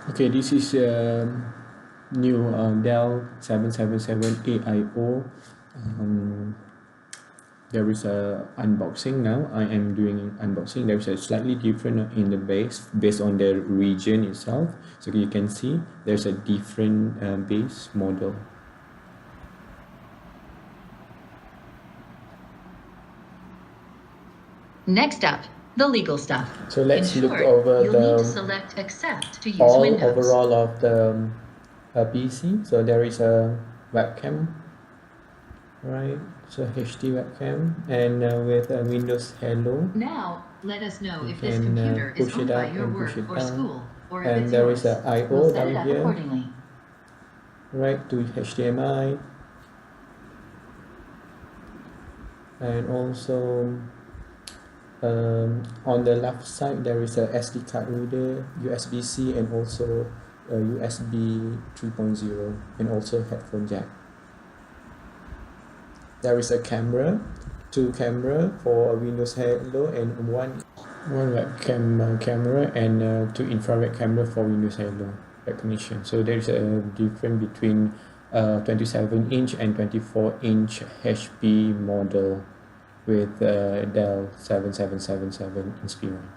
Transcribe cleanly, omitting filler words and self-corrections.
Okay, this is new DELL 777 AiO. There is a unboxing now. I am doing unboxing. There is a slightly different in the base based on the region itself. So you can see there's a different base model. Next up, the legal stuff. So let's look over you'll need to select accept to use all Windows. Overall of the PC. So there is a webcam, right? So HD webcam, and with Windows Hello. Now let us know if this computer is owned by your work or school, or if it's there yours. is a I/O we'll set down it up here, accordingly. right, to HDMI, and also on the left side there is a SD card reader, USB-C, and also a USB 3.0, and also headphone jack. There is a camera, two camera for Windows Hello, and one webcam camera, and two infrared camera for Windows Hello recognition. So there is a difference between 27-inch and 24-inch HP model with DELL 7777 Inspiron.